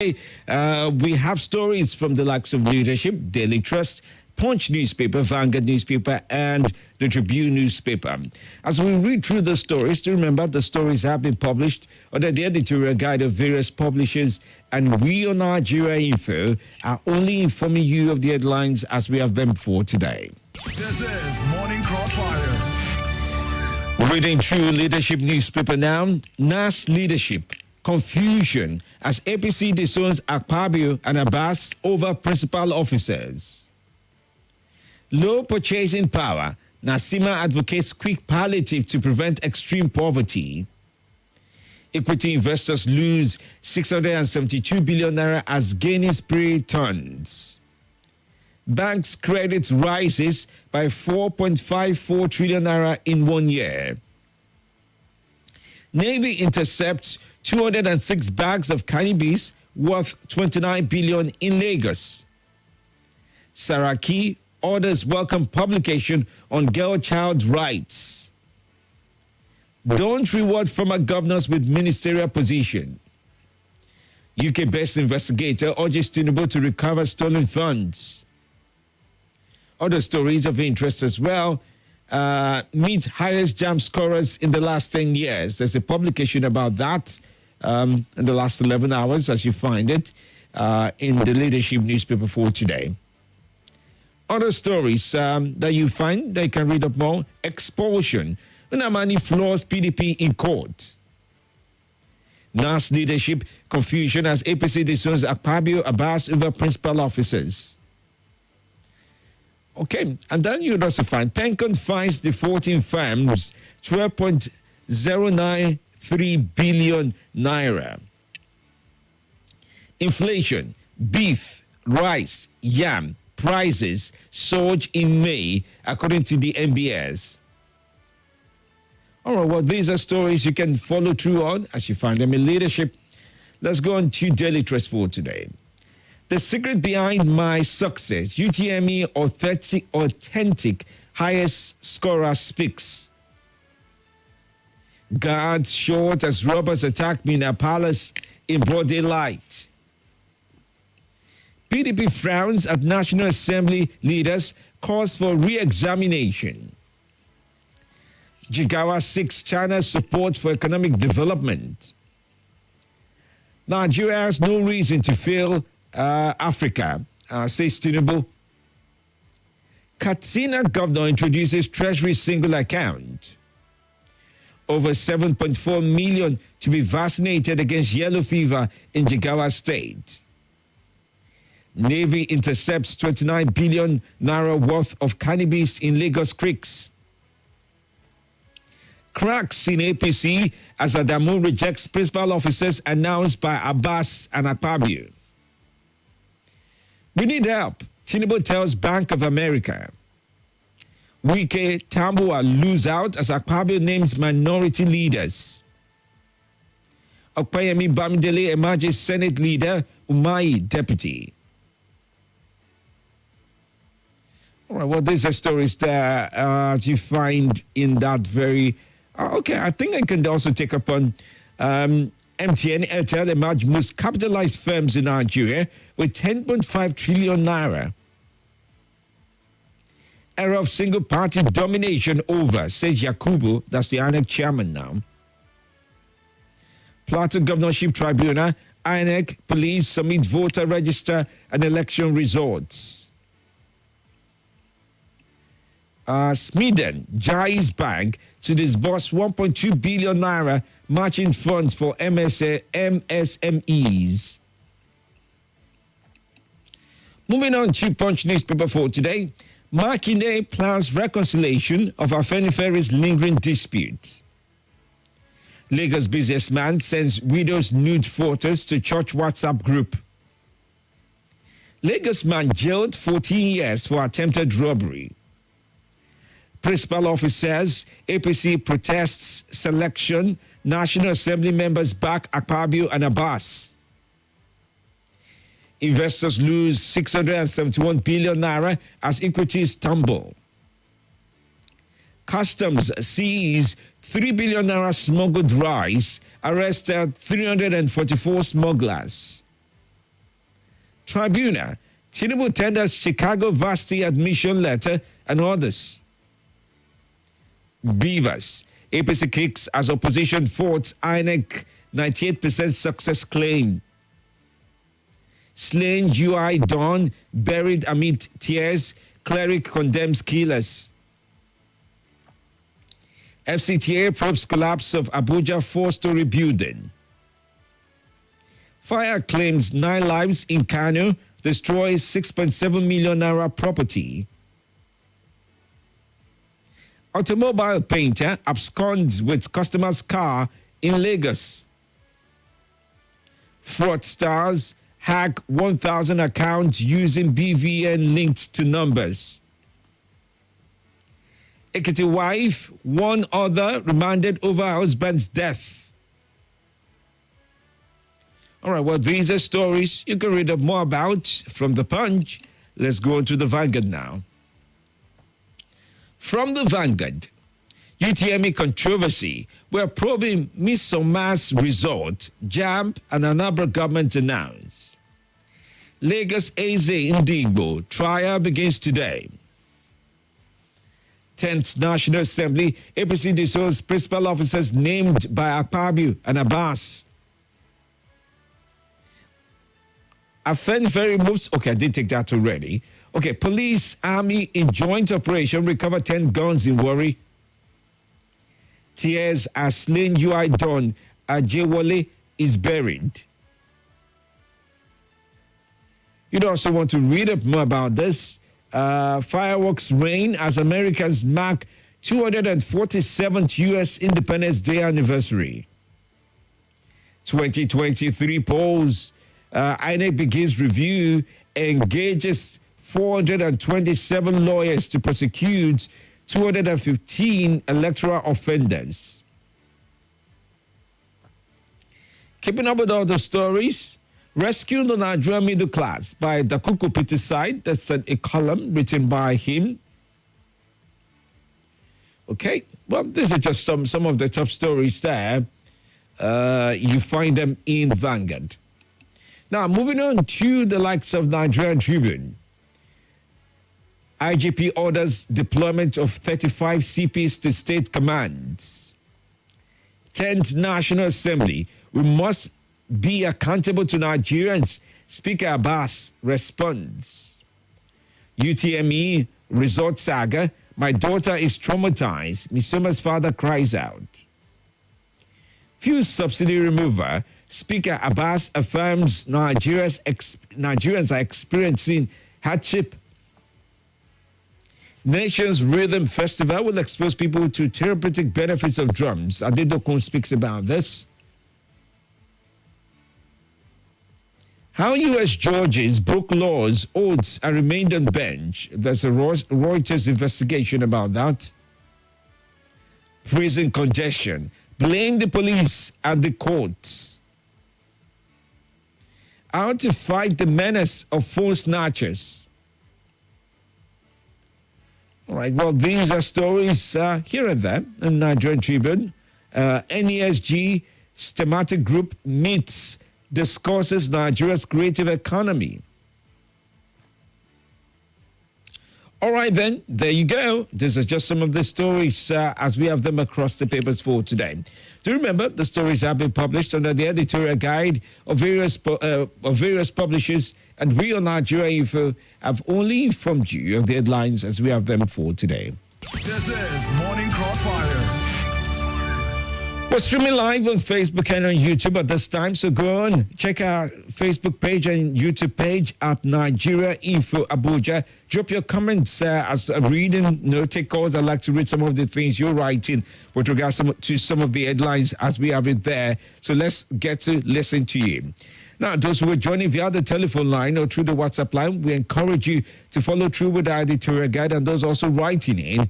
We have stories from the likes of Leadership, Daily Trust, Punch newspaper, Vanguard newspaper, and the Tribune newspaper. As we read through the stories, do remember the stories have been published under the editorial guide of various publishers, and we on Nigeria Info are only informing you of the headlines as we have them for today. This is Morning Crossfire. Reading through Leadership newspaper now, NAS Leadership. Confusion as APC disowns Akpabio and Abbas over principal officers. Low purchasing power. Nasima advocates quick palliative to prevent extreme poverty. Equity investors lose 672 billion naira as gaining spree turns. Banks credit rises by 4.54 trillion naira in 1 year. Navy intercepts 206 bags of cannabis worth 29 billion in Lagos. Saraki orders welcome publication on girl-child rights. Don't reward former governors with ministerial position. UK-based investigator urges Tinubu to recover stolen funds. Other stories of interest as well. Meet highest JAMB scorers in the last 10 years. There's a publication about that in the last 11 hours, as you find it in the Leadership newspaper for today. Other stories that you find, that you can read up more. Expulsion. Unamani floors PDP in court. NAS Leadership confusion as APC disowns Akpabio Abbas over principal officers. Okay, and then you'd also find Pencon fines defaulting firms 12.093 billion naira. Inflation, beef, rice, yam prices surge in May, according to the MBS. All right, well, these are stories you can follow through on as you find them in Leadership. Let's go on to Daily Trust for today. The secret behind my success, UTME authentic highest scorer speaks. Guards shot as robbers attack me in a palace in broad daylight. PDP frowns at National Assembly leaders, calls for re-examination. Jigawa seeks China's support for economic development. Nigeria has no reason to fail Africa, says Tinubu. Katsina governor introduces Treasury single account. Over 7.4 million to be vaccinated against yellow fever in Jigawa State. Navy intercepts 29 billion naira worth of cannabis in Lagos creeks. Cracks in APC as Adamu rejects principal officers announced by Abbas and Akpabio. We need help, Tinubu tells Bank of America. Wike Tambua lose out as Akpabio names minority leaders. Okpayemi Bamidele emerges Senate leader, Umahi deputy. All right, well, these are stories that you find in that very... okay, I think I can also take up on MTN, Airtel emerge most capitalized firms in Nigeria with 10.5 trillion naira. Era of single-party domination over, says Yakubu, that's the INEC chairman now. Plateau Governorship Tribunal, INEC, police submit voter register and election results. Smeden, Jai's Bank to disburse 1.2 billion naira matching funds for MSMEs. Moving on to Punch newspaper for today. Makinde plans reconciliation of Afenifere's lingering dispute. Lagos businessman sends widow's nude photos to church WhatsApp group. Lagos man jailed 14 years for attempted robbery. Principal officers, APC protests selection, National Assembly members back Akpabio and Abbas. Investors lose 671 billion naira as equities tumble. Customs seize 3 billion naira smuggled rice, arrested 344 smugglers. Tribunal, Tinubu tenders Chicago Varsity admission letter and others. Beavers, APC kicks as opposition votes INEC 98% success claim. Slain UI Dawn, buried amid tears, cleric condemns killers. FCTA probes collapse of Abuja four-story building. Fire claims 9 lives in Kano, destroys 6.7 million naira property. Automobile painter absconds with customer's car in Lagos. Fraudsters hack 1,000 accounts using BVN linked to numbers. Ekiti wife, one other remanded over her husband's death. All right, well, these are stories you can read up more about from The Punch. Let's go on to the Vanguard now. From the Vanguard, UTME controversy. We're probing Misoma's resort, JAMB and Anambra government announced. Lagos Eze Ndigbo, trial begins today. 10th National Assembly, APC dissolves principal officers named by Akpabio and Abbas. Afenifere moves, okay, I did take that already. Okay, police, army in joint operation recover 10 guns in Warri. Tears as slain UI Don Ajewole is buried. You'd also want to read up more about this. Fireworks rain as Americans mark 247th U.S. Independence Day anniversary. 2023 polls. INEC begins review, engages 427 lawyers to prosecute 215 electoral offenders. Keeping up with all the stories, Rescue the Nigerian Middle Class by Dakuku Peterside. That's a column written by him. Okay, well, these are just some of the top stories there. You find them in Vanguard. Now, moving on to the likes of Nigerian Tribune. IGP orders deployment of 35 CPs to state commands. 10th National Assembly. We must be accountable to Nigerians. Speaker Abbas responds. UTME resort saga. My daughter is traumatized. Misoma's father cries out. Fuel subsidy remover. Speaker Abbas affirms Nigerians are experiencing hardship. Nations Rhythm Festival will expose people to therapeutic benefits of drums. Adedokun speaks about this. How U.S. judges broke laws, oaths, and remained on bench. There's a Reuters investigation about that. Prison congestion. Blame the police and the courts. How to fight the menace of phone snatchers. All right, well, these are stories here and there in Nigerian Tribune. NESG Systematic Group meets, discusses Nigeria's creative economy. All right, then, there you go. These are just some of the stories as we have them across the papers for today. Do remember, the stories have been published under the editorial guide of various publishers, and we on Nigeria Info have only informed you of the headlines as we have them for today. This is Morning Crossfire. We're streaming live on Facebook and on YouTube at this time, so go on, check our Facebook page and YouTube page at Nigeria Info Abuja. Drop your comments as a reading, take calls. I'd like to read some of the things you're writing with regards to some of the headlines as we have it there. So let's get to listen to you. Now, those who are joining via the telephone line or through the WhatsApp line, we encourage you to follow through with our editorial guide, and those also writing in.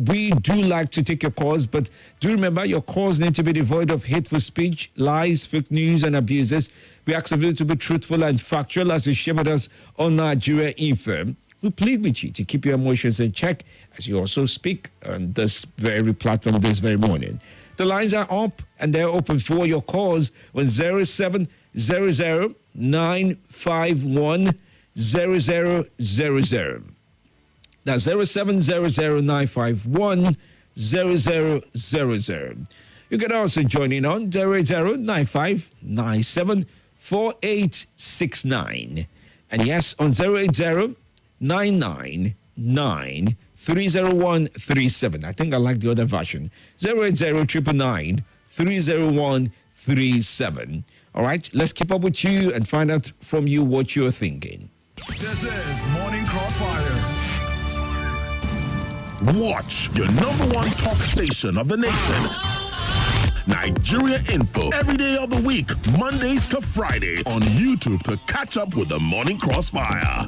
We do like to take your calls, but do remember your calls need to be devoid of hateful speech, lies, fake news, and abuses. We ask of you to be truthful and factual as you share with us on Nigeria Info. We plead with you to keep your emotions in check as you also speak on this very platform this very morning. The lines are up and they're open for your calls on 07 00951 0000. That's 0700951 0000. You can also join in on 08095974869. And yes, on 08099930137. I think I like the other version. 08099930137. All right, let's keep up with you and find out from you what you're thinking. This is Morning Crossfire. Watch your number one talk station of the nation. Nigeria Info every day of the week, Mondays to Friday on YouTube to catch up with the Morning Crossfire.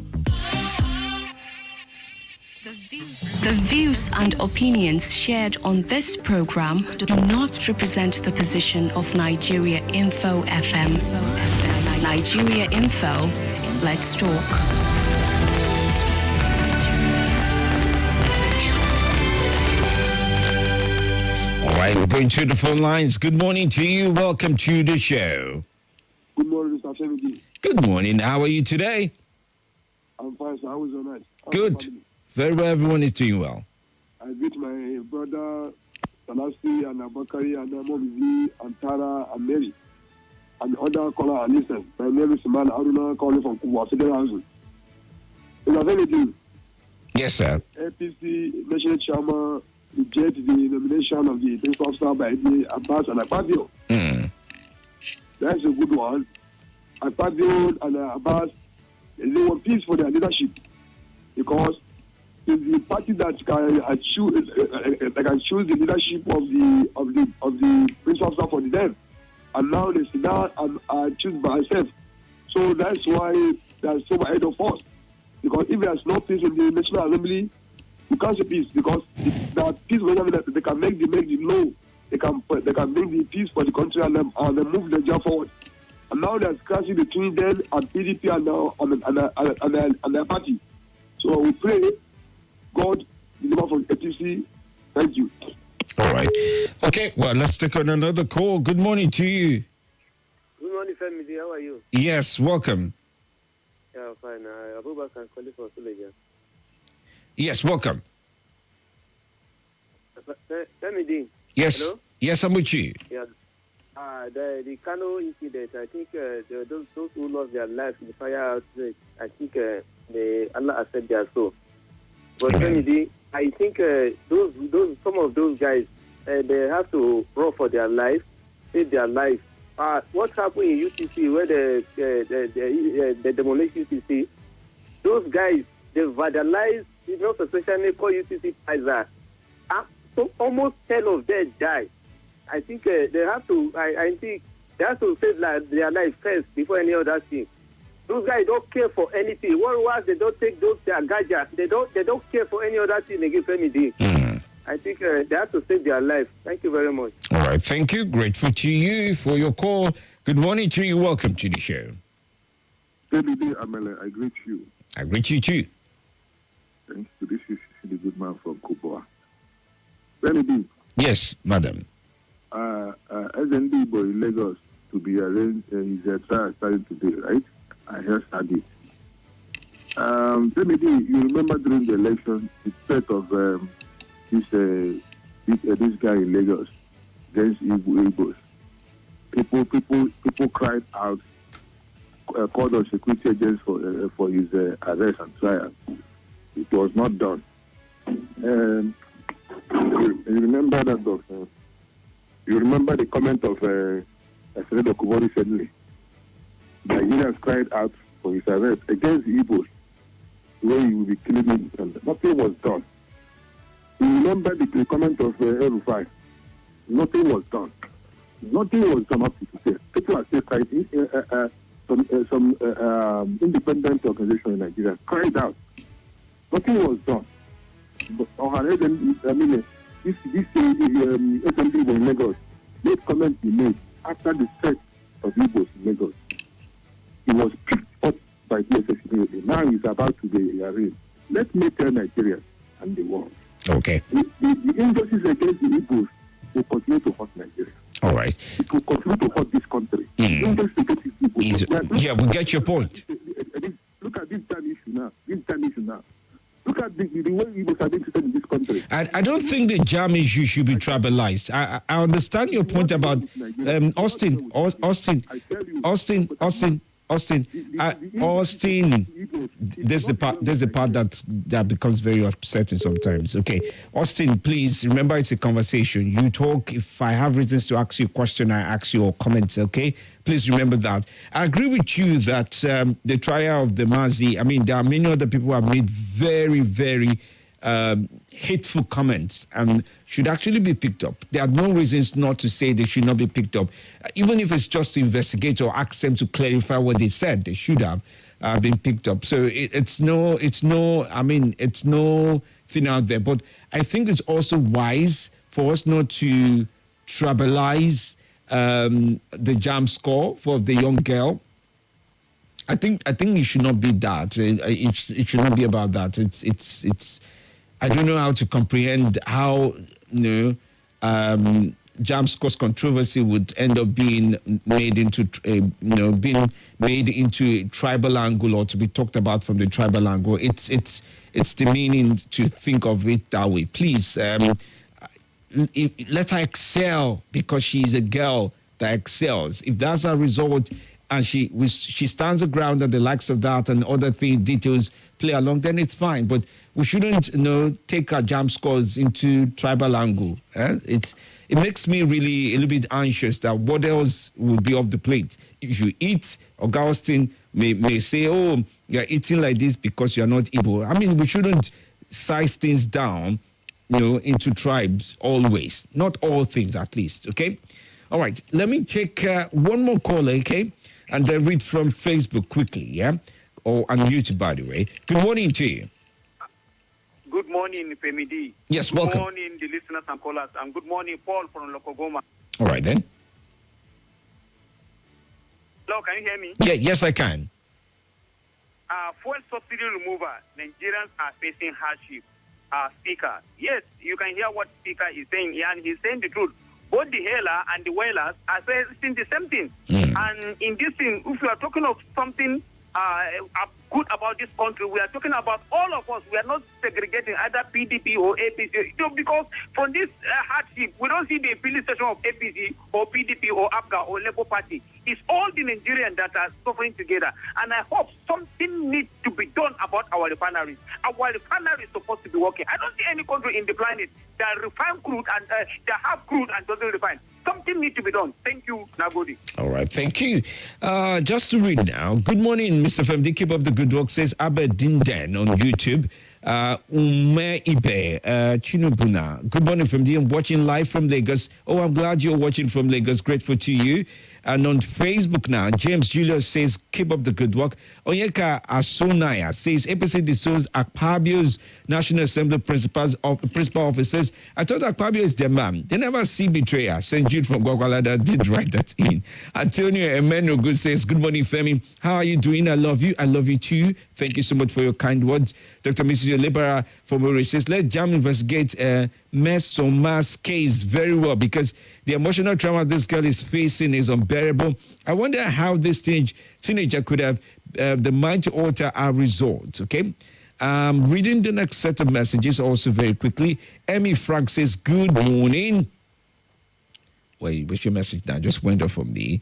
The views and opinions shared on this program do not represent the position of Nigeria Info FM. Nigeria Info, let's talk. All right, we're going to the phone lines. Good morning to you. Welcome to the show. Good morning, Mr. Femi. Good morning. How are you today? I'm fine, sir. How was your night? How's Good. the family? Very well. Everyone is doing well. I greet my brother, Salasi, and Abakari, and Momizi, and Tara, and Mary, and the other caller and listen. My name is Man Aruna, calling from Kuba, Federal Housing. Mr. Femi, Yes, sir. APC National Chairman reject the nomination of the principal officer by the Abbas and Akpabio. That's a good one. Akpabio and Abbas, they want peace for their leadership because it's the party that can choose the leadership of the principal officer for them, and now they sit down and choose by themselves. So that's why there's so much ahead of us. Because if there's no peace in the National Assembly, you can't say peace because the peace that they can make the law, they can bring the peace for the country and move the job forward. And now there's clashing between them and PDP and their party. So we pray God deliver from APC. Thank you. All right. Okay, well, let's take on another call. Good morning to you. Good morning, family. How are you? Yes, welcome. Yeah, fine. Abuja can call you for Suleja. Yes, welcome. Family. Yes. Hello? Yes, I'm with you. Yeah. The Kano incident, I think those who lost their lives in the fire outbreak, I think Allah accept their soul. But family, I think some of those guys, they have to run for their life, save their life. What happened in UTC where the demolition UTC? Those guys, they vandalized, especially called UTC Pfizer. So almost 10 of them died. I think they have to. I think they have to save their life first before any other thing. Those guys don't care for anything. What was they don't take their gadgets. They don't care for any other thing they give family. I think they have to save their life. Thank you very much. All right, thank you. Grateful to you for your call. Good morning to you. Welcome to the show. David Amele, I greet you. I greet you too. Thank you. This is the good man from Kuboa. Benedict. Yes, madam. SND boy in Lagos to be arranged his trial starting today, right? I heard study. Benedict, you remember during the election, the threat of this guy in Lagos against Igbos. People cried out, called on security agents for his arrest and trial. It was not done. You remember that, Doctor? You remember the comment of Senator Kubori recently? Nigerians cried out for his arrest against the Igbos, where he will be killing them. Nothing was done. You remember the comment of El-Rufai? Nothing was done. Nothing was done up to today. People are still fighting. Some independent organization in Nigeria cried out. Nothing was done. But this assembly in Lagos, this comment he made after the threat of Igbos in Lagos. He was picked up by DSS immediately. Now he's about to be arraigned. Let me tell Nigerians and the world. Okay. The injustice against the Igbos will continue to hurt Nigeria. All right. It will continue to hurt this country. Don't just forget these people. Yeah, we get your point. Look at this time issue now. Look at the way Igbos are being treated in this country. I don't think the jam issue should be tribalized. I understand your point about Austin. This is the part that becomes very upsetting sometimes. Okay, Austin, please remember it's a conversation. You talk. If I have reasons to ask you a question, I ask you or comments. Okay, please remember that. I agree with you that the trial of the Mazi. I mean, there are many other people who have made very, very hateful comments and should actually be picked up. There are no reasons not to say they should not be picked up. Even if it's just to investigate or ask them to clarify what they said, they should have been picked up. So it's no thing out there. But I think it's also wise for us not to tribalize the jam score for the young girl. I think it should not be that. It should not be about that. It's I don't know how to comprehend how jam scores controversy would end up being made into a tribal angle or to be talked about from the tribal angle. It's demeaning to think of it that way. Please let her excel because she's a girl that excels. If that's a result and she stands her ground and the likes of that and other details play along, then it's fine. But we shouldn't, take our jam scores into tribal angle. It makes me really a little bit anxious that what else will be off the plate. If you eat, Augustine may say, oh, you're eating like this because you're not Igbo. I mean, we shouldn't size things down, into tribes always. Not all things, at least, okay? All right, let me take one more caller, okay? And then read from Facebook quickly, yeah? Or on YouTube, by the way. Good morning to you. Good morning, Femi D. Yes, welcome. Good morning, the listeners and callers. And good morning, Paul from Lokogoma. All right, then. Hello, can you hear me? Yeah, yes, I can. Fuel subsidy remover, Nigerians are facing hardship. Speaker, yes, you can hear what Speaker is saying, and he's saying the truth. Both the hailer and the whalers are saying the same thing. And in this thing, if you are talking of something good about this country, we are talking about all of us. We are not segregating either PDP or APC. Because from this hardship, we don't see the filling station of APC or PDP or APGA or Labour Party. It's all the Nigerians that are suffering together. And I hope something needs to be done about our refineries. Our refinery is supposed to be working. I don't see any country in the planet that refine crude and that have crude and doesn't refine. Something needs to be done. Thank you, Nagodi. All right, thank you. Just to read now. Good morning, Mr. Femi. Keep up the good work, says Abed Dinden on YouTube. Ume Ibe Chinubuna. Good morning from I'm watching live from Lagos. Oh, I'm glad you're watching from Lagos. Grateful to you. And on Facebook now, James Julius says, keep up the good work. Onyeka Asonaya says, APC disowns Akpabio's National Assembly principal officers. I thought Akpabio is their man. They never see betrayer. St. Jude from Gwagwalada did write that in. Antonio Emmanuel says, good morning, Femi. How are you doing? I love you. I love you too. Thank you so much for your kind words. Dr. Mrs. Olibera from Ori says, let JAM investigate Mesoma's case very well because the emotional trauma this girl is facing is unbearable. I wonder how this teenager could have the mind to alter our results, okay? Reading the next set of messages also very quickly. Emmy Frank says, good morning. Wait, what's your message now? Just went off for me.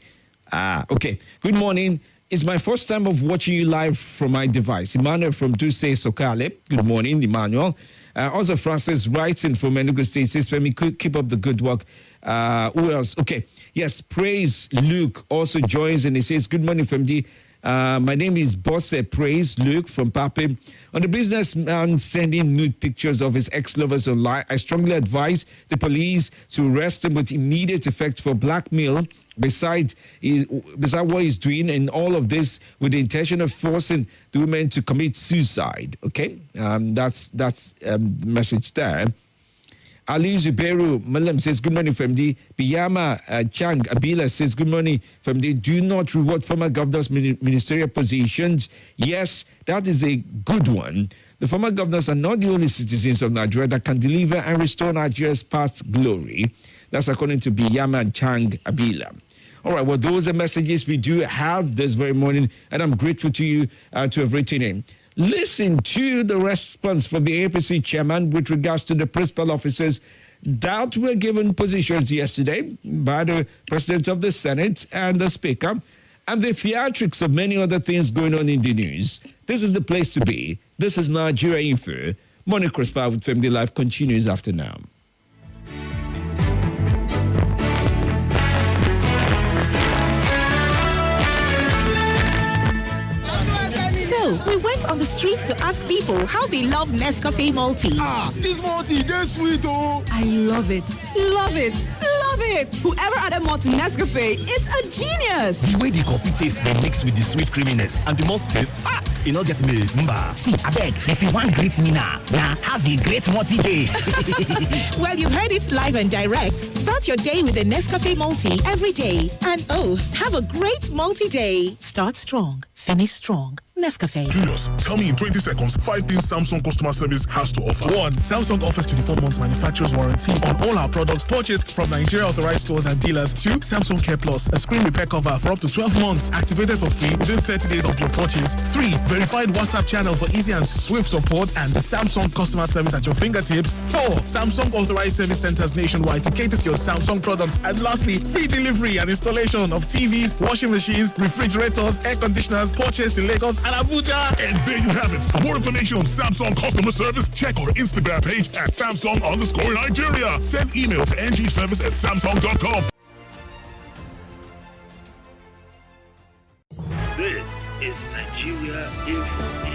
Okay. Good morning. It's my first time of watching you live from my device. Emmanuel from Duse Sokale. Good morning, Emmanuel. Also, Francis writes in from Enugu State, says, Femi, keep up the good work. Who else? Okay. Yes, Praise Luke also joins and he says, good morning, Femi. My name is Bosse Praise Luke from Pape. On the businessman sending nude pictures of his ex-lovers online, I strongly advise the police to arrest him with immediate effect for blackmail. Besides what he's doing and all of this with the intention of forcing the women to commit suicide. Okay, that's message there. Ali Zuberu Malam says, good morning, Femdi. Biyama Chang Abila says, good morning, Femdi. Do not reward former governors' ministerial positions. Yes, that is a good one. The former governors are not the only citizens of Nigeria that can deliver and restore Nigeria's past glory. That's according to Biyama Chang Abila. All right, well, those are messages we do have this very morning, and I'm grateful to you to have written in. Listen to the response from the APC chairman with regards to the principal officers that were given positions yesterday by the President of the Senate and the Speaker, and the theatrics of many other things going on in the news. This is the place to be. This is Nigeria Info. Morning Crossfire with Femi Live continues after now. We went on the streets to ask people how they love Nescafe Multi. This multi, that's sweet, oh. I love it. Love it. Love it. Whoever added multi Nescafe is a genius. The way the coffee tastes, they mix with the sweet creaminess and the malt taste, you know, get me. See, I beg, if you want great me now, have a great multi day. Well, you heard it live and direct. Start your day with a Nescafe Multi every day. And have a great multi day. Start strong. Finish strong. Nescafe. Julius, tell me in 20 seconds 5 things Samsung customer service has to offer. 1. Samsung offers 24 months manufacturer's warranty on all our products purchased from Nigeria authorized stores and dealers. 2. Samsung Care Plus, a screen repair cover for up to 12 months, activated for free within 30 days of your purchase. 3. Verified WhatsApp channel for easy and swift support and the Samsung customer service at your fingertips. 4. Samsung authorized service centers nationwide to cater to your Samsung products. And lastly, free delivery and installation of TVs, washing machines, refrigerators, air conditioners, purchased in Lagos and Abuja. And there you have it. For more information on Samsung customer service, check our Instagram page at Samsung_Nigeria. Send email to ngservice@samsung.com. This is Nigeria Info.